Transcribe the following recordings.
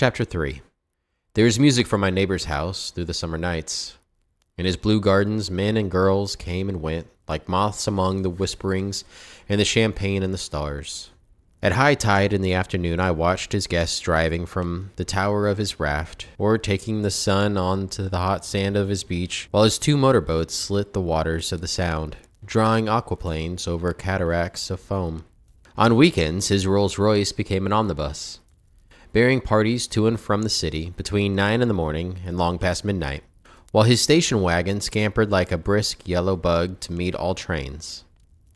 Chapter 3. There is music from my neighbor's house through the summer nights. In his blue gardens, men and girls came and went, like moths among the whisperings and the champagne and the stars. At high tide in the afternoon, I watched his guests driving from the tower of his raft, or taking the sun onto the hot sand of his beach, while his two motorboats slit the waters of the Sound, drawing aquaplanes over cataracts of foam. On weekends, his Rolls-Royce became an omnibus, bearing parties to and from the city between 9 in the morning and long past midnight, while his station wagon scampered like a brisk yellow bug to meet all trains.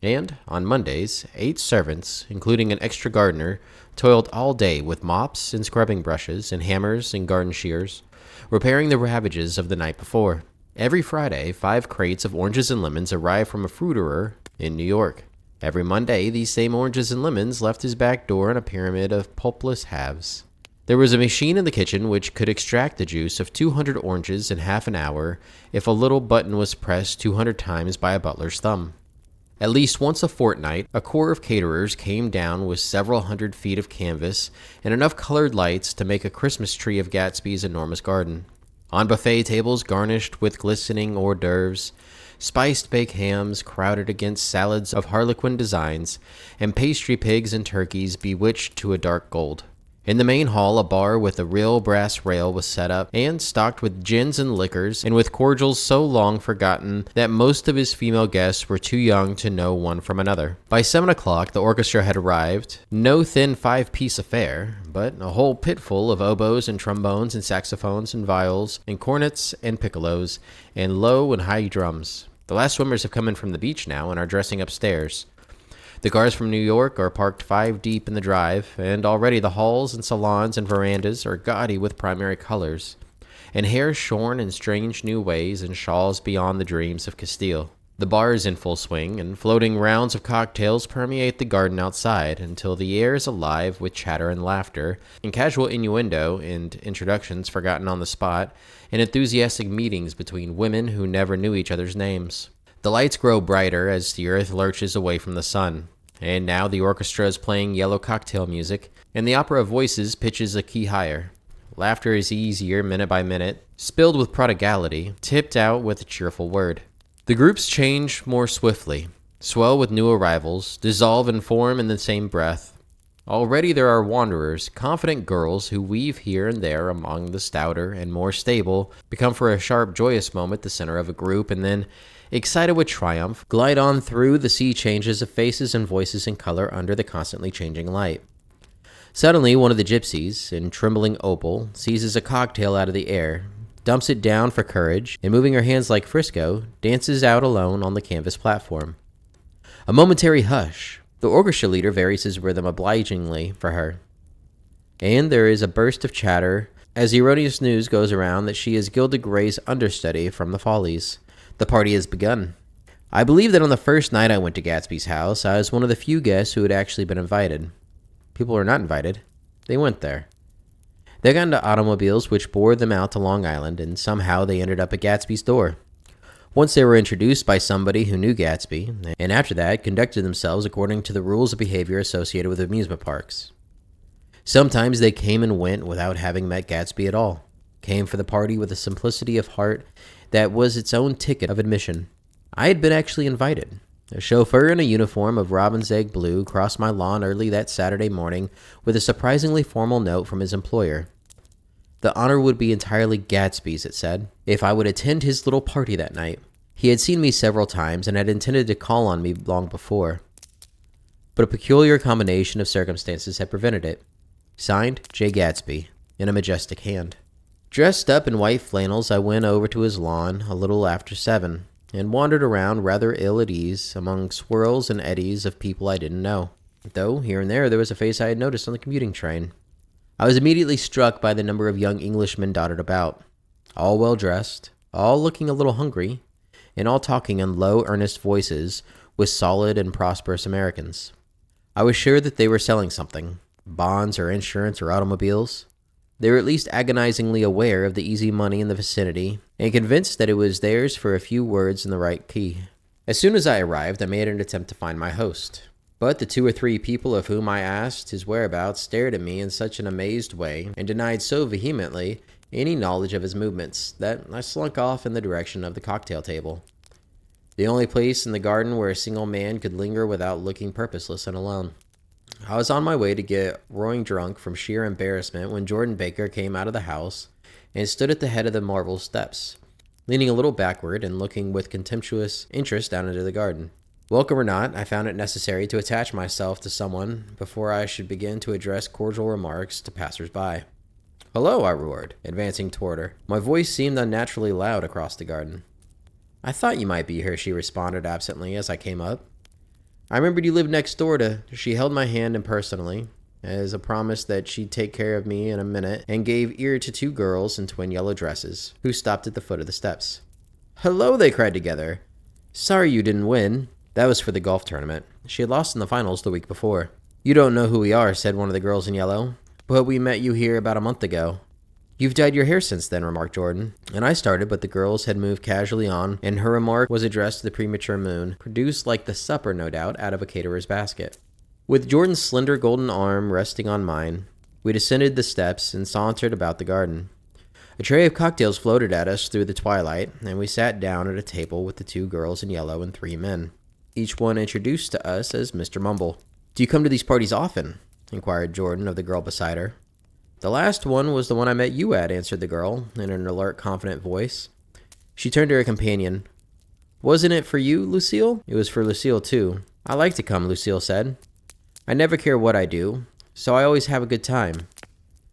And, on Mondays, 8 servants, including an extra gardener, toiled all day with mops and scrubbing brushes and hammers and garden shears, repairing the ravages of the night before. Every Friday, 5 crates of oranges and lemons arrived from a fruiterer in New York. Every Monday, these same oranges and lemons left his back door in a pyramid of pulpless halves. There was a machine in the kitchen which could extract the juice of 200 oranges in half an hour if a little button was pressed 200 times by a butler's thumb. At least once a fortnight, a corps of caterers came down with several hundred feet of canvas and enough colored lights to make a Christmas tree of Gatsby's enormous garden. On buffet tables garnished with glistening hors d'oeuvres, spiced baked hams crowded against salads of harlequin designs, and pastry pigs and turkeys bewitched to a dark gold. In the main hall, a bar with a real brass rail was set up, and stocked with gins and liquors, and with cordials so long forgotten that most of his female guests were too young to know one from another. By 7 o'clock, the orchestra had arrived, no thin 5-piece affair, but a whole pitful of oboes and trombones and saxophones and viols and cornets and piccolos and low and high drums. The last swimmers have come in from the beach now and are dressing upstairs. The cars from New York are parked 5 deep in the drive, and already the halls and salons and verandas are gaudy with primary colors, and hair shorn in strange new ways and shawls beyond the dreams of Castile. The bar is in full swing, and floating rounds of cocktails permeate the garden outside until the air is alive with chatter and laughter, and casual innuendo and introductions forgotten on the spot, and enthusiastic meetings between women who never knew each other's names. The lights grow brighter as the earth lurches away from the sun. And now the orchestra is playing yellow cocktail music, and the opera of voices pitches a key higher. Laughter is easier minute by minute, spilled with prodigality, tipped out with a cheerful word. The groups change more swiftly, swell with new arrivals, dissolve and form in the same breath. Already there are wanderers, confident girls who weave here and there among the stouter and more stable, become for a sharp, joyous moment the center of a group, and then, excited with triumph, glide on through the sea changes of faces and voices and color under the constantly changing light. Suddenly, one of the gypsies, in trembling opal, seizes a cocktail out of the air, dumps it down for courage, and moving her hands like Frisco, dances out alone on the canvas platform. A momentary hush. The orchestra leader varies his rhythm obligingly for her, and there is a burst of chatter as erroneous news goes around that she is Gilda Gray's understudy from the Follies. The party has begun. I believe that on the first night I went to Gatsby's house, I was one of the few guests who had actually been invited. People are not invited. They went there. They got into automobiles which bore them out to Long Island, and somehow they ended up at Gatsby's door. Once they were introduced by somebody who knew Gatsby, and after that conducted themselves according to the rules of behavior associated with amusement parks. Sometimes they came and went without having met Gatsby at all, came for the party with a simplicity of heart that was its own ticket of admission. I had been actually invited. A chauffeur in a uniform of robin's egg blue crossed my lawn early that Saturday morning with a surprisingly formal note from his employer. The honor would be entirely Gatsby's, it said, if I would attend his little party that night. He had seen me several times and had intended to call on me long before, but a peculiar combination of circumstances had prevented it. Signed, J. Gatsby, in a majestic hand. Dressed up in white flannels, I went over to his lawn a little after 7, and wandered around rather ill at ease among swirls and eddies of people I didn't know, though here and there was a face I had noticed on the commuting train. I was immediately struck by the number of young Englishmen dotted about, all well dressed, all looking a little hungry, and all talking in low, earnest voices with solid and prosperous Americans. I was sure that they were selling something, bonds or insurance or automobiles. They were at least agonizingly aware of the easy money in the vicinity, and convinced that it was theirs for a few words in the right key. As soon as I arrived, I made an attempt to find my host. But the 2 or 3 people of whom I asked his whereabouts stared at me in such an amazed way and denied so vehemently any knowledge of his movements that I slunk off in the direction of the cocktail table, the only place in the garden where a single man could linger without looking purposeless and alone. I was on my way to get roaring drunk from sheer embarrassment when Jordan Baker came out of the house and stood at the head of the marble steps, leaning a little backward and looking with contemptuous interest down into the garden. Welcome or not, I found it necessary to attach myself to someone before I should begin to address cordial remarks to passers-by. "Hello," I roared, advancing toward her. My voice seemed unnaturally loud across the garden. "I thought you might be here," she responded absently as I came up. "I remembered you lived next door to—" She held my hand impersonally, as a promise that she'd take care of me in a minute, and gave ear to 2 girls in twin yellow dresses, who stopped at the foot of the steps. "Hello," they cried together. "Sorry you didn't win." That was for the golf tournament. She had lost in the finals the week before. "You don't know who we are," said one of the girls in yellow, "but we met you here about a month ago." "You've dyed your hair since then," remarked Jordan. And I started, but the girls had moved casually on, and her remark was addressed to the premature moon, produced like the supper, no doubt, out of a caterer's basket. With Jordan's slender golden arm resting on mine, we descended the steps and sauntered about the garden. A tray of cocktails floated at us through the twilight, and we sat down at a table with the 2 girls in yellow and 3 men, each one introduced to us as Mr. Mumble. "Do you come to these parties often?" inquired Jordan of the girl beside her. "The last one was the one I met you at," answered the girl, in an alert, confident voice. She turned to her companion. "Wasn't it for you, Lucille?" "It was for Lucille, too." "I like to come," Lucille said. "I never care what I do, so I always have a good time.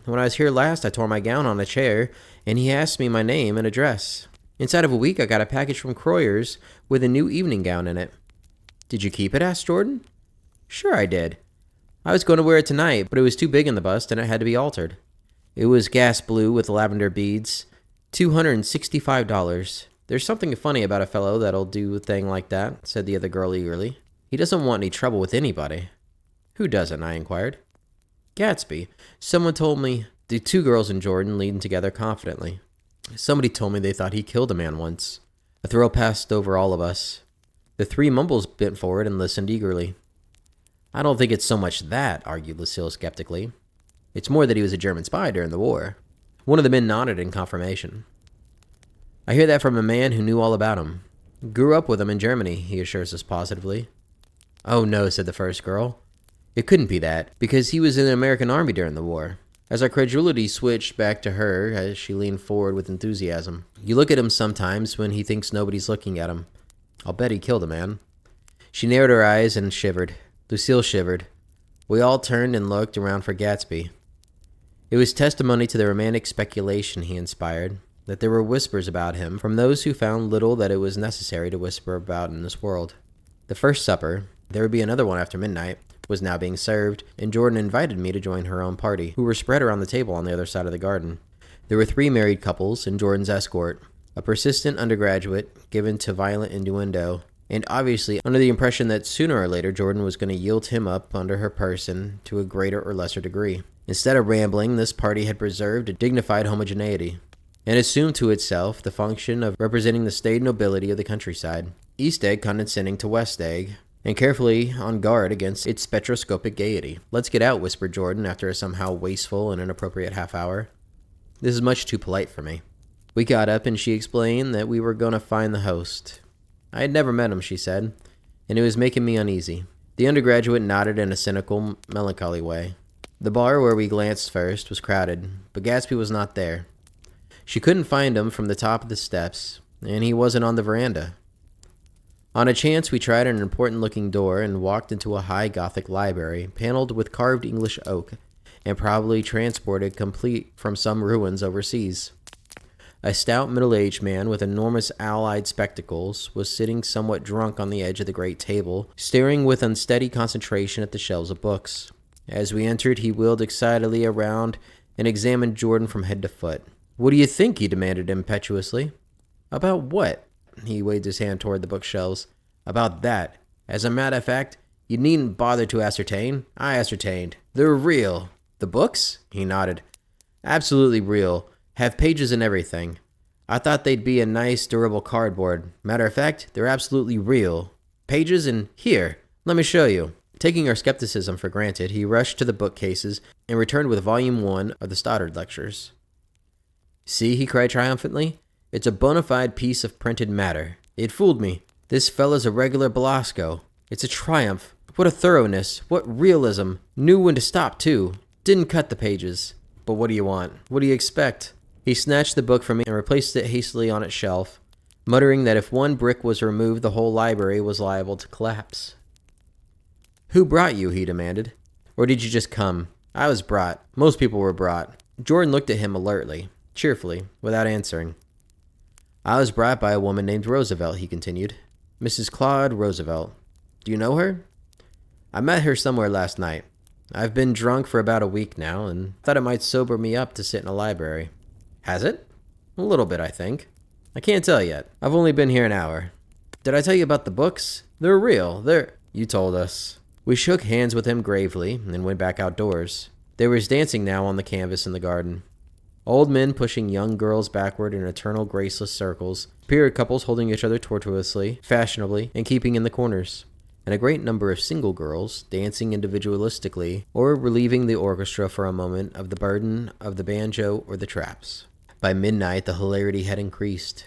When I was here last, I tore my gown on a chair, and he asked me my name and address. Inside of a week, I got a package from Croyer's with a new evening gown in it." "Did you keep it?" asked Jordan. "Sure I did. I was going to wear it tonight, but it was too big in the bust and it had to be altered. It was gas blue with lavender beads. $265. There's something funny about a fellow that'll do a thing like that," said the other girl eagerly. "He doesn't want any trouble with anybody." "Who doesn't?" I inquired. "Gatsby. Someone told me—" The 2 girls and Jordan leaned together confidently. "Somebody told me they thought he killed a man once." A thrill passed over all of us. The 3 Mumbles bent forward and listened eagerly. "I don't think it's so much that," argued Lucille skeptically. "It's more that he was a German spy during the war." One of the men nodded in confirmation. "I hear that from a man who knew all about him. Grew up with him in Germany," he assures us positively. "Oh no," said the first girl. "It couldn't be that, because he was in the American Army during the war." As our credulity switched back to her as she leaned forward with enthusiasm. "You look at him sometimes when he thinks nobody's looking at him. I'll bet he killed a man." She narrowed her eyes and shivered. Lucille shivered. We all turned and looked around for Gatsby. It was testimony to the romantic speculation he inspired, that there were whispers about him from those who found little that it was necessary to whisper about in this world. The first supper, there would be another one after midnight, was now being served, and Jordan invited me to join her own party, who were spread around the table on the other side of the garden. There were 3 married couples and Jordan's escort, a persistent undergraduate given to violent innuendo, and obviously under the impression that sooner or later Jordan was going to yield him up under her person to a greater or lesser degree. Instead of rambling, this party had preserved a dignified homogeneity, and assumed to itself the function of representing the staid nobility of the countryside, East Egg condescending to West Egg, and carefully on guard against its spectroscopic gaiety. "Let's get out," whispered Jordan after a somehow wasteful and inappropriate half-hour. "This is much too polite for me." We got up, and she explained that we were going to find the host. I had never met him, she said, and it was making me uneasy. The undergraduate nodded in a cynical, melancholy way. The bar where we glanced first was crowded, but Gatsby was not there. She couldn't find him from the top of the steps, and he wasn't on the veranda. On a chance, we tried an important-looking door and walked into a high Gothic library, paneled with carved English oak, and probably transported complete from some ruins overseas. A stout middle-aged man with enormous owl-eyed spectacles was sitting somewhat drunk on the edge of the great table, staring with unsteady concentration at the shelves of books. As we entered, he wheeled excitedly around and examined Jordan from head to foot. "What do you think?" he demanded impetuously. "About what?" He waved his hand toward the bookshelves. "About that. As a matter of fact, you needn't bother to ascertain. I ascertained. They're real." "The books?" He nodded. "Absolutely real. Have pages and everything. I thought they'd be a nice, durable cardboard. Matter of fact, they're absolutely real. Pages and here, let me show you." Taking our skepticism for granted, he rushed to the bookcases and returned with Volume 1 of the Stoddard Lectures. "See," he cried triumphantly, "it's a bona fide piece of printed matter. It fooled me. This fella's a regular Belasco. It's a triumph. What a thoroughness. What realism. Knew when to stop, too. Didn't cut the pages. But what do you want? What do you expect?" He snatched the book from me and replaced it hastily on its shelf, muttering that if one brick was removed, the whole library was liable to collapse. "Who brought you?" he demanded. "Or did you just come?" "I was brought. Most people were brought." Jordan looked at him alertly, cheerfully, without answering. "I was brought by a woman named Roosevelt," he continued. "Mrs. Claude Roosevelt. Do you know her?" "I met her somewhere last night. I've been drunk for about a week now, and thought it might sober me up to sit in a library." "Has it?" "A little bit, I think. I can't tell yet. I've only been here an hour." "Did I tell you about the books? They're real. You told us." We shook hands with him gravely and went back outdoors. There was dancing now on the canvas in the garden. Old men pushing young girls backward in eternal graceless circles, period couples holding each other tortuously, fashionably, and keeping in the corners, and a great number of single girls dancing individualistically or relieving the orchestra for a moment of the burden of the banjo or the traps. By midnight, the hilarity had increased.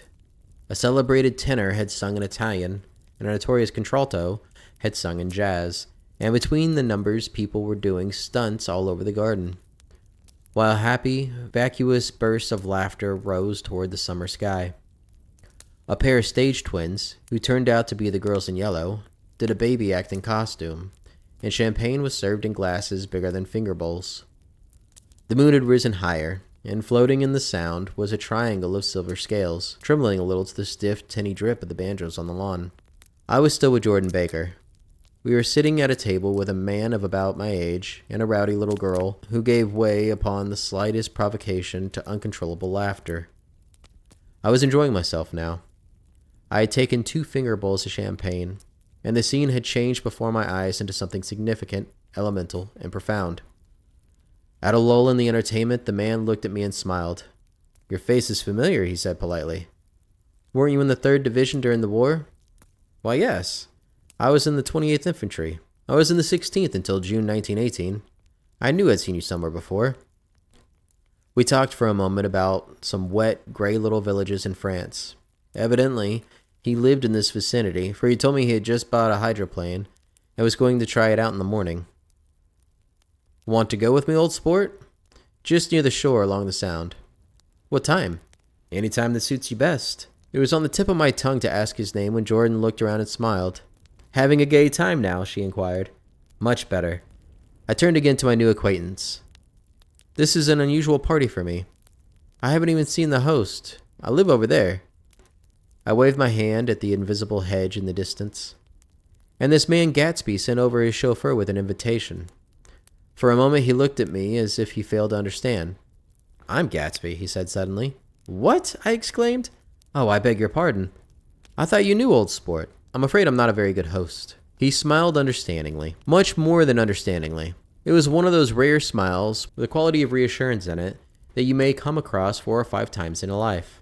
A celebrated tenor had sung in Italian, and a notorious contralto had sung in jazz, and between the numbers people were doing stunts all over the garden, while happy, vacuous bursts of laughter rose toward the summer sky. A pair of stage twins, who turned out to be the girls in yellow, did a baby act in costume, and champagne was served in glasses bigger than finger bowls. The moon had risen higher, and floating in the sound was a triangle of silver scales, trembling a little to the stiff, tinny drip of the banjos on the lawn. I was still with Jordan Baker. We were sitting at a table with a man of about my age and a rowdy little girl who gave way upon the slightest provocation to uncontrollable laughter. I was enjoying myself now. I had taken 2 finger bowls of champagne, and the scene had changed before my eyes into something significant, elemental, and profound. At a lull in the entertainment, the man looked at me and smiled. "Your face is familiar," he said politely. "Weren't you in the 3rd Division during the war?" "Why, yes. I was in the 28th Infantry. I was in the 16th until June 1918. I knew I'd seen you somewhere before." We talked for a moment about some wet, gray little villages in France. Evidently, he lived in this vicinity, for he told me he had just bought a hydroplane and was going to try it out in the morning. "Want to go with me, old sport?" "Just near the shore along the Sound." "What time?" "Any time that suits you best." It was on the tip of my tongue to ask his name when Jordan looked around and smiled. "Having a gay time now?" she inquired. "Much better." I turned again to my new acquaintance. "This is an unusual party for me. I haven't even seen the host. I live over there." I waved my hand at the invisible hedge in the distance. "And this man Gatsby sent over his chauffeur with an invitation." For a moment he looked at me as if he failed to understand. "I'm Gatsby," he said suddenly. "What?" I exclaimed. "Oh, I beg your pardon. I thought you knew, old sport. I'm afraid I'm not a very good host." He smiled understandingly, much more than understandingly. It was one of those rare smiles with a quality of reassurance in it that you may come across 4 or 5 times in a life.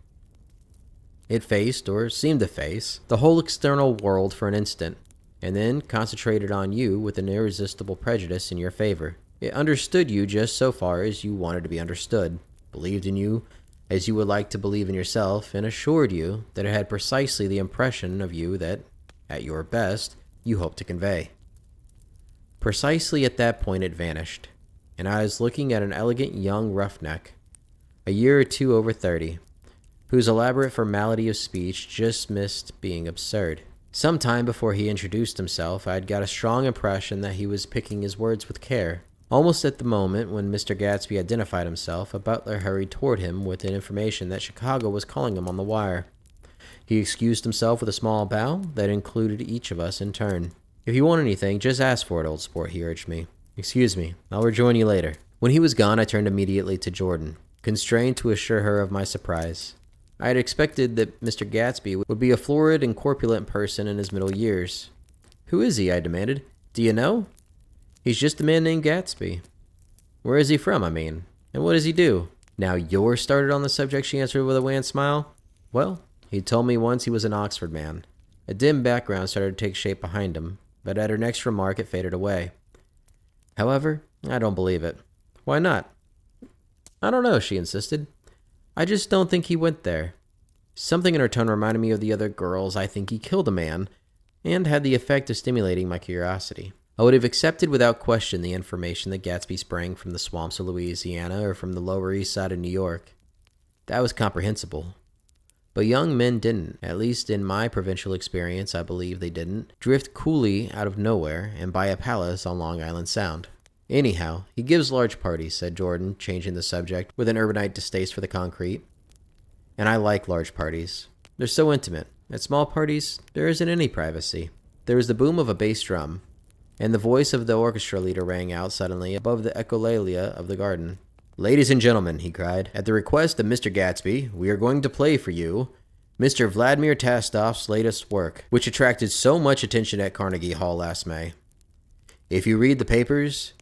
It faced, or seemed to face, the whole external world for an instant, and then concentrated on you with an irresistible prejudice in your favor. It understood you just so far as you wanted to be understood, believed in you as you would like to believe in yourself, and assured you that it had precisely the impression of you that, at your best, you hoped to convey. Precisely at that point it vanished, and I was looking at an elegant young roughneck, a year or 2 over 30, whose elaborate formality of speech just missed being absurd. Some time before he introduced himself, I had got a strong impression that he was picking his words with care. Almost at the moment when Mr. Gatsby identified himself, a butler hurried toward him with an information that Chicago was calling him on the wire. He excused himself with a small bow that included each of us in turn. "If you want anything, just ask for it, old sport," he urged me. "Excuse me, I'll rejoin you later." When he was gone, I turned immediately to Jordan, constrained to assure her of my surprise. I had expected that Mr. Gatsby would be a florid and corpulent person in his middle years. "Who is he?" I demanded. "Do you know?" "He's just a man named Gatsby." "Where is he from, I mean? And what does he do?" "Now you're started on the subject," she answered with a wan smile. "Well, he told me once he was an Oxford man." A dim background started to take shape behind him. but at her next remark it faded away. However, I don't believe it. Why not? I don't know, she insisted. I just don't think he went there. Something in her tone reminded me of the other girls. I think he killed a man, and had the effect of stimulating my curiosity. I would have accepted without question the information that Gatsby sprang from the swamps of Louisiana or from the Lower East Side of New York. That was comprehensible. But young men didn't, at least in my provincial experience, I believe they didn't, drift coolly out of nowhere and buy a palace on Long Island Sound. Anyhow, he gives large parties, said Jordan, changing the subject with an urbanite distaste for the concrete. And I like large parties. They're so intimate. At small parties, there isn't any privacy. There was the boom of a bass drum, and the voice of the orchestra leader rang out suddenly above the echolalia of the garden. "Ladies and gentlemen," he cried, "at the request of Mr. Gatsby, we are going to play for you Mr. Vladimir Tastov's latest work, which attracted so much attention at Carnegie Hall last May. If you read the papers,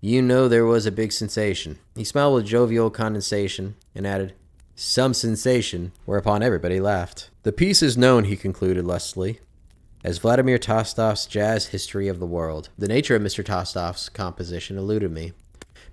you know there was a big sensation." He smiled with jovial condescension and added, "Some sensation," whereupon everybody laughed. "The piece is known," he concluded lustily, as Vladimir Tastov's Jazz History of the World. The nature of Mr. Tastov's composition eluded me,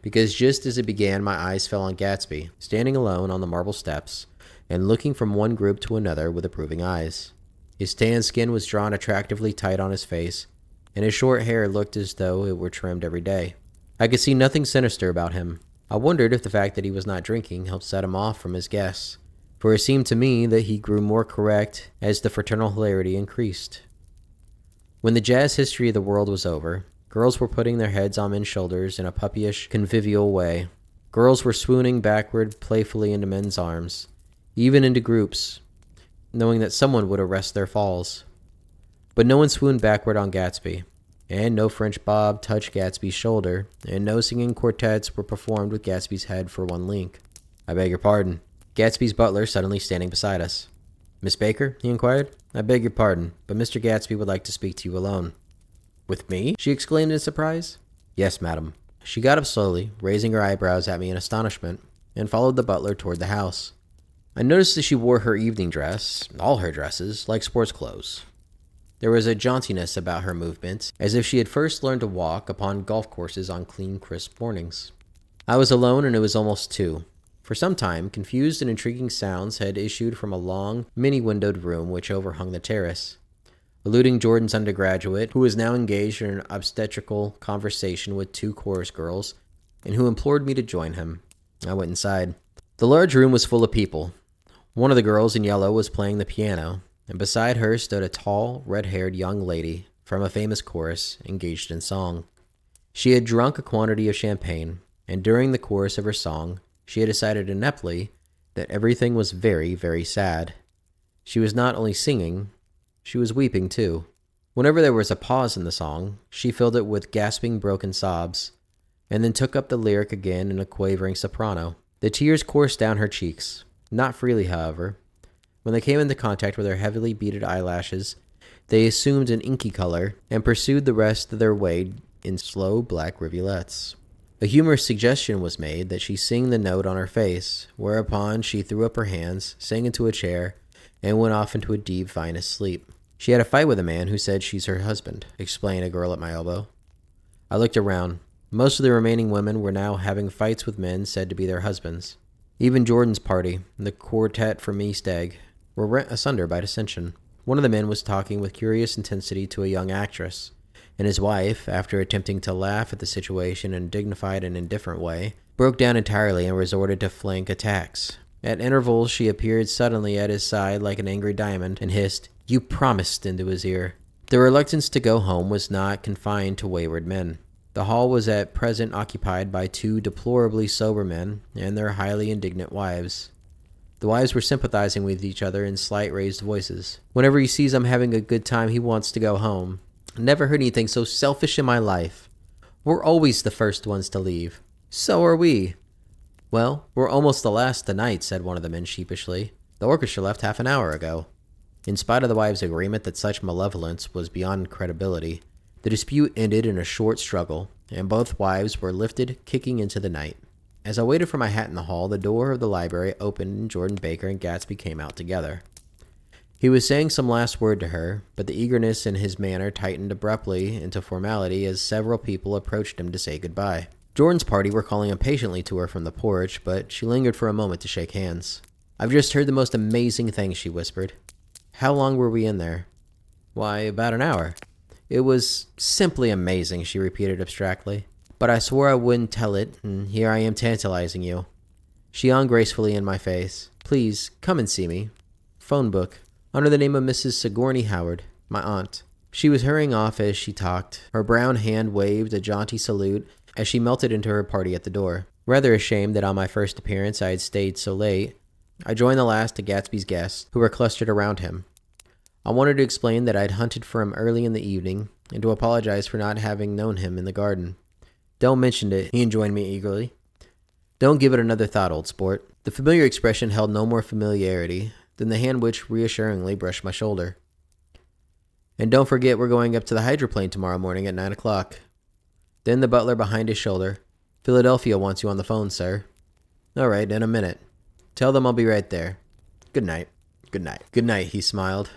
because just as it began my eyes fell on Gatsby, standing alone on the marble steps, and looking from one group to another with approving eyes. His tan skin was drawn attractively tight on his face, and his short hair looked as though it were trimmed every day. I could see nothing sinister about him. I wondered if the fact that he was not drinking helped set him off from his guests, for it seemed to me that he grew more correct as the fraternal hilarity increased. When the Jazz History of the World was over, girls were putting their heads on men's shoulders in a puppyish, convivial way. Girls were swooning backward playfully into men's arms, even into groups, knowing that someone would arrest their falls. But no one swooned backward on Gatsby, and no French bob touched Gatsby's shoulder, and no singing quartets were performed with Gatsby's head for one link. "I beg your pardon." Gatsby's butler suddenly standing beside us. "Miss Baker?" he inquired. "I beg your pardon, but Mr. Gatsby would like to speak to you alone." "With me?" she exclaimed in surprise. "Yes, madam." She got up slowly, raising her eyebrows at me in astonishment, and followed the butler toward the house. I noticed that she wore her evening dress, all her dresses, like sports clothes. There was a jauntiness about her movements, as if she had first learned to walk upon golf courses on clean, crisp mornings. I was alone, and it was almost 2. For some time, confused and intriguing sounds had issued from a long, many-windowed room which overhung the terrace, eluding Jordan's undergraduate, who was now engaged in an obstetrical conversation with 2 chorus girls, and who implored me to join him. I went inside. The large room was full of people. One of the girls in yellow was playing the piano, and beside her stood a tall, red-haired young lady from a famous chorus engaged in song. She had drunk a quantity of champagne, and during the course of her song, she had decided ineptly that everything was very, very sad. She was not only singing, she was weeping too. Whenever there was a pause in the song, she filled it with gasping, broken sobs, and then took up the lyric again in a quavering soprano. The tears coursed down her cheeks, not freely, however. When they came into contact with her heavily beaded eyelashes, they assumed an inky color and pursued the rest of their way in slow black rivulets. A humorous suggestion was made that she sing the note on her face, whereupon she threw up her hands, sank into a chair, and went off into a deep, vinous sleep. "She had a fight with a man who said she's her husband," explained a girl at my elbow. I looked around. Most of the remaining women were now having fights with men said to be their husbands. Even Jordan's party, the quartet from East Egg, were rent asunder by dissension. One of the men was talking with curious intensity to a young actress, and his wife, after attempting to laugh at the situation in a dignified and indifferent way, broke down entirely and resorted to flank attacks. At intervals she appeared suddenly at his side like an angry diamond, and hissed, "You promised," into his ear. The reluctance to go home was not confined to wayward men. The hall was at present occupied by 2 deplorably sober men and their highly indignant wives. The wives were sympathizing with each other in slight raised voices. "Whenever he sees I'm having a good time, he wants to go home. Never heard anything so selfish in my life. We're always the first ones to leave." "So are we." "Well, we're almost the last tonight," said one of the men sheepishly. "The orchestra left half an hour ago." In spite of the wives' agreement that such malevolence was beyond credibility, the dispute ended in a short struggle, and both wives were lifted, kicking into the night. As I waited for my hat in the hall, the door of the library opened and Jordan Baker and Gatsby came out together. He was saying some last word to her, but the eagerness in his manner tightened abruptly into formality as several people approached him to say goodbye. Jordan's party were calling impatiently to her from the porch, but she lingered for a moment to shake hands. "I've just heard the most amazing thing," she whispered. "How long were we in there?" "Why, about an hour." "It was simply amazing," she repeated abstractly. "But I swore I wouldn't tell it, and here I am tantalizing you." She yawned gracefully in my face. "Please, come and see me. Phone book. Under the name of Mrs. Sigourney Howard, my aunt." She was hurrying off as she talked. Her brown hand waved a jaunty salute as she melted into her party at the door. Rather ashamed that on my first appearance I had stayed so late, I joined the last of Gatsby's guests, who were clustered around him. I wanted to explain that I'd hunted for him early in the evening, and to apologize for not having known him in the garden. "Don't mention it," he enjoined me eagerly. "Don't give it another thought, old sport." The familiar expression held no more familiarity than the hand which reassuringly brushed my shoulder. "And don't forget we're going up to the hydroplane tomorrow morning at 9 o'clock. Then the butler behind his shoulder. "Philadelphia wants you on the phone, sir." "All right, in a minute. Tell them I'll be right there. Good night." "Good night." "Good night," he smiled.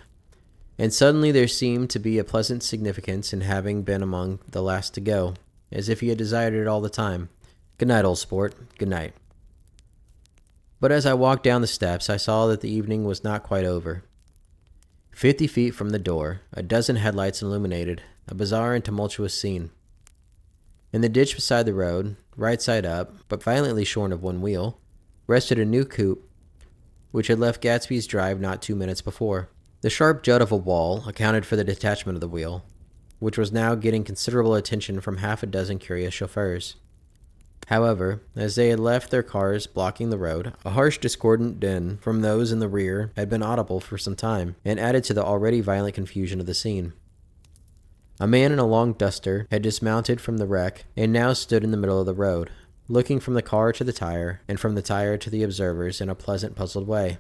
And suddenly there seemed to be a pleasant significance in having been among the last to go, as if he had desired it all the time. "Good night, old sport. Good night." But as I walked down the steps, I saw that the evening was not quite over. 50 feet from the door, a dozen headlights illuminated a bizarre and tumultuous scene. In the ditch beside the road, right side up, but violently shorn of one wheel, rested a new coupe, which had left Gatsby's drive not 2 minutes before. The sharp jut of a wall accounted for the detachment of the wheel, which was now getting considerable attention from half a dozen curious chauffeurs. However, as they had left their cars blocking the road, a harsh discordant din from those in the rear had been audible for some time, and added to the already violent confusion of the scene. A man in a long duster had dismounted from the wreck and now stood in the middle of the road, looking from the car to the tire, and from the tire to the observers in a pleasant, puzzled way.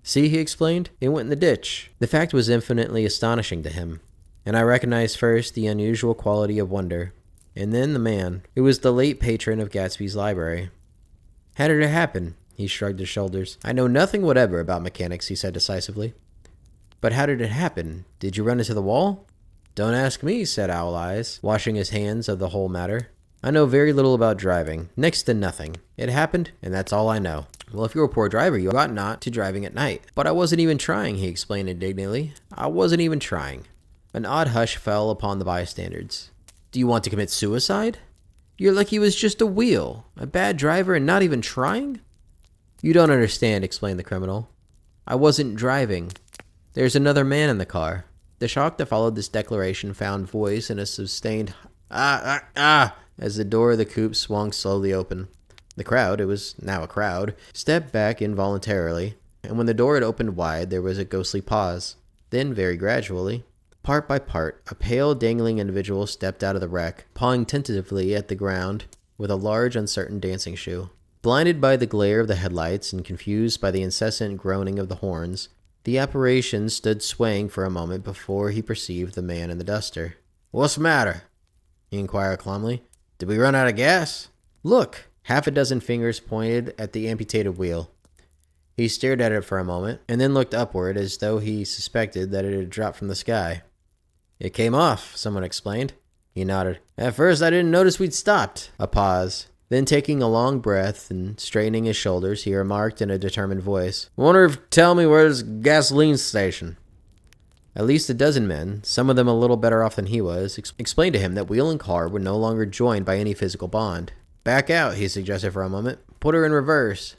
"See," he explained, "it went in the ditch." The fact was infinitely astonishing to him, and I recognized first the unusual quality of wonder, and then the man. It was the late patron of Gatsby's library. "How did it happen?" He shrugged his shoulders. "I know nothing whatever about mechanics," he said decisively. "But how did it happen? Did you run into the wall?" "Don't ask me," said Owl Eyes, washing his hands of the whole matter. "I know very little about driving. Next to nothing. It happened, and that's all I know." "Well, if you're a poor driver, you ought not to driving at night." "But I wasn't even trying," he explained indignantly. "I wasn't even trying." An odd hush fell upon the bystanders. "Do you want to commit suicide? You're lucky it was just a wheel. A bad driver and not even trying?" "You don't understand," explained the criminal. "I wasn't driving. There's another man in the car." The shock that followed this declaration found voice in a sustained as the door of the coupe swung slowly open. The crowd, it was now a crowd, stepped back involuntarily, and when the door had opened wide, there was a ghostly pause. Then, very gradually, part by part, a pale, dangling individual stepped out of the wreck, pawing tentatively at the ground with a large, uncertain dancing shoe. Blinded by the glare of the headlights and confused by the incessant groaning of the horns, the apparition stood swaying for a moment before he perceived the man in the duster. "What's the matter?" he inquired calmly. "Did we run out of gas?" "Look!" Half a dozen fingers pointed at the amputated wheel. He stared at it for a moment, and then looked upward as though he suspected that it had dropped from the sky. "It came off," someone explained. He nodded. "At first I didn't notice we'd stopped." A pause. Then, taking a long breath and straightening his shoulders, he remarked in a determined voice, "Wonder if tell me where's gasoline station." At least a dozen men, some of them a little better off than he was, explained to him that wheel and car were no longer joined by any physical bond. "Back out," he suggested for a moment. "Put her in reverse."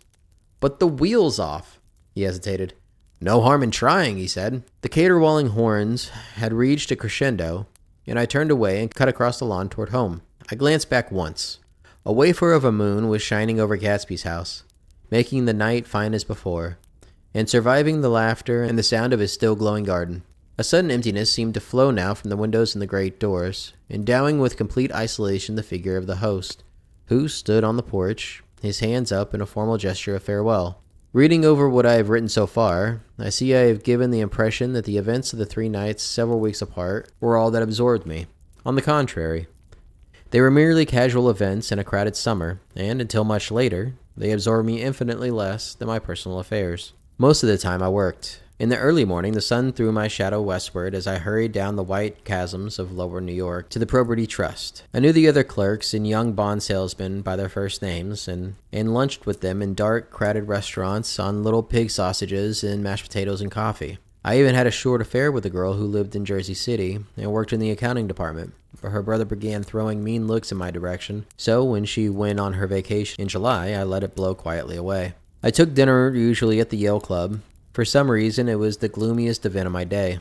"But the wheel's off." He hesitated. "No harm in trying," he said. The caterwauling horns had reached a crescendo, and I turned away and cut across the lawn toward home. I glanced back once. A wafer of a moon was shining over Gatsby's house, making the night fine as before, and surviving the laughter and the sound of his still glowing garden. A sudden emptiness seemed to flow now from the windows and the great doors, endowing with complete isolation the figure of the host, who stood on the porch, his hands up in a formal gesture of farewell. Reading over what I have written so far, I see I have given the impression that the events of the 3 nights several weeks apart were all that absorbed me. On the contrary, they were merely casual events in a crowded summer, and until much later, they absorbed me infinitely less than my personal affairs. Most of the time I worked. In the early morning, the sun threw my shadow westward as I hurried down the white chasms of lower New York to the Probity Trust. I knew the other clerks and young bond salesmen by their first names and lunched with them in dark, crowded restaurants on little pig sausages and mashed potatoes and coffee. I even had a short affair with a girl who lived in Jersey City and worked in the accounting department, but her brother began throwing mean looks in my direction, so when she went on her vacation in July, I let it blow quietly away. I took dinner usually at the Yale Club. For some reason, it was the gloomiest event of my day.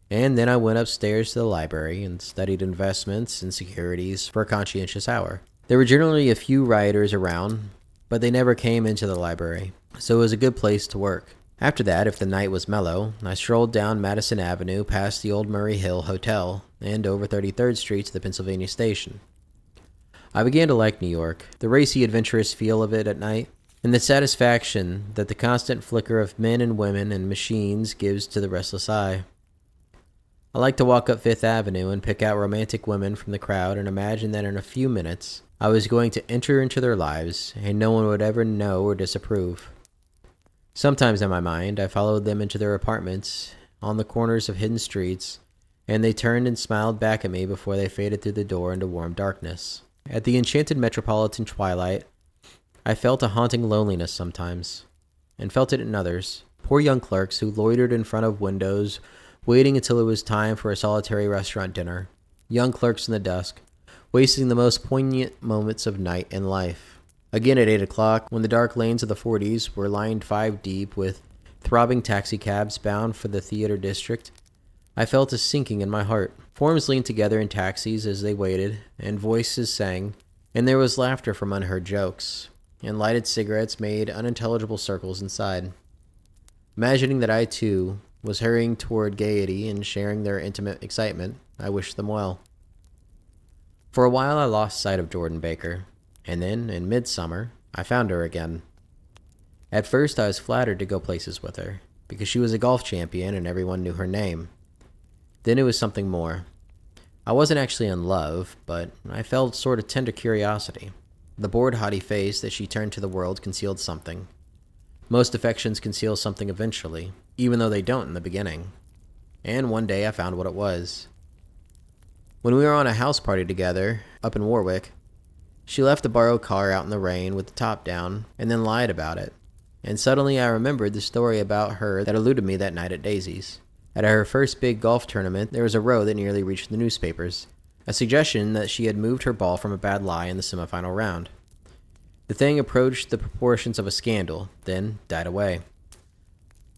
And then I went upstairs to the library and studied investments and securities for a conscientious hour. There were generally a few rioters around, but they never came into the library, so it was a good place to work. After that, if the night was mellow, I strolled down Madison Avenue past the old Murray Hill Hotel and over 33rd Street to the Pennsylvania Station. I began to like New York, the racy, adventurous feel of it at night, and the satisfaction that the constant flicker of men and women and machines gives to the restless eye. I like to walk up Fifth Avenue and pick out romantic women from the crowd and imagine that in a few minutes I was going to enter into their lives and no one would ever know or disapprove. Sometimes in my mind, I followed them into their apartments on the corners of hidden streets, and they turned and smiled back at me before they faded through the door into warm darkness. At the enchanted metropolitan twilight, I felt a haunting loneliness sometimes, and felt it in others. Poor young clerks who loitered in front of windows, waiting until it was time for a solitary restaurant dinner. Young clerks in the dusk, wasting the most poignant moments of night and life. Again at 8 o'clock, when the dark lanes of the 40s were lined 5 deep with throbbing taxicabs bound for the theater district, I felt a sinking in my heart. Forms leaned together in taxis as they waited, and voices sang, and there was laughter from unheard jokes, and lighted cigarettes made unintelligible circles inside. Imagining that I, too, was hurrying toward gaiety and sharing their intimate excitement, I wished them well. For a while I lost sight of Jordan Baker, and then, in midsummer, I found her again. At first I was flattered to go places with her, because she was a golf champion and everyone knew her name. Then it was something more. I wasn't actually in love, but I felt sort of tender curiosity. The bored, haughty face that she turned to the world concealed something. Most affections conceal something eventually, even though they don't in the beginning. And one day I found what it was. When we were on a house party together, up in Warwick, she left a borrowed car out in the rain with the top down, and then lied about it. And suddenly I remembered the story about her that eluded me that night at Daisy's. At her first big golf tournament, there was a row that nearly reached the newspapers. A suggestion that she had moved her ball from a bad lie in the semifinal round. The thing approached the proportions of a scandal, then died away.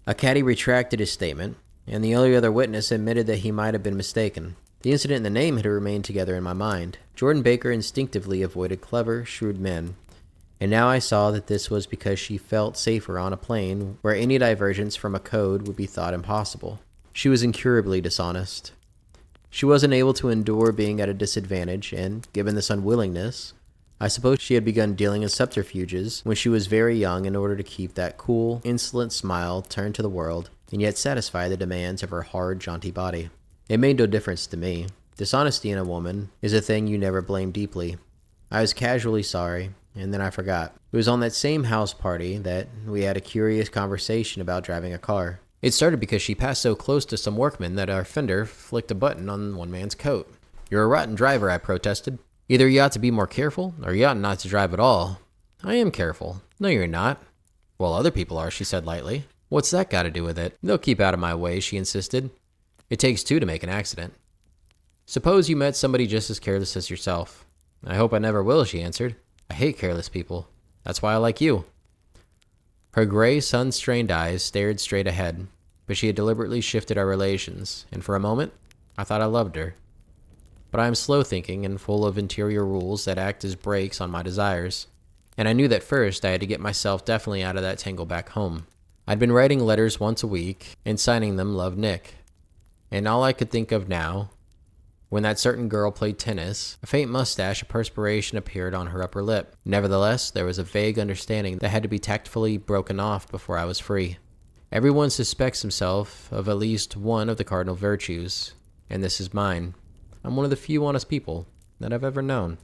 A caddy retracted his statement, and the only other witness admitted that he might have been mistaken. The incident and the name had remained together in my mind. Jordan Baker instinctively avoided clever, shrewd men, and now I saw that this was because she felt safer on a plane where any divergence from a code would be thought impossible. She was incurably dishonest. She wasn't able to endure being at a disadvantage, and, given this unwillingness, I suppose she had begun dealing in subterfuges when she was very young in order to keep that cool, insolent smile turned to the world, and yet satisfy the demands of her hard, jaunty body. It made no difference to me. Dishonesty in a woman is a thing you never blame deeply. I was casually sorry, and then I forgot. It was on that same house party that we had a curious conversation about driving a car. It started because she passed so close to some workmen that our fender flicked a button on one man's coat. "You're a rotten driver," I protested. "Either you ought to be more careful, or you ought not to drive at all." "I am careful." "No, you're not." "Well, other people are," she said lightly. "What's that got to do with it?" "They'll keep out of my way," she insisted. "It takes two to make an accident." "Suppose you met somebody just as careless as yourself." "I hope I never will," she answered. "I hate careless people. That's why I like you." Her gray, sun-strained eyes stared straight ahead, but she had deliberately shifted our relations, and for a moment, I thought I loved her. But I am slow-thinking and full of interior rules that act as brakes on my desires, and I knew that first I had to get myself definitely out of that tangle back home. I'd been writing letters once a week and signing them Love Nick, and all I could think of now, when that certain girl played tennis, a faint mustache of perspiration appeared on her upper lip. Nevertheless, there was a vague understanding that had to be tactfully broken off before I was free. Everyone suspects himself of at least one of the cardinal virtues, and this is mine. I'm one of the few honest people that I've ever known.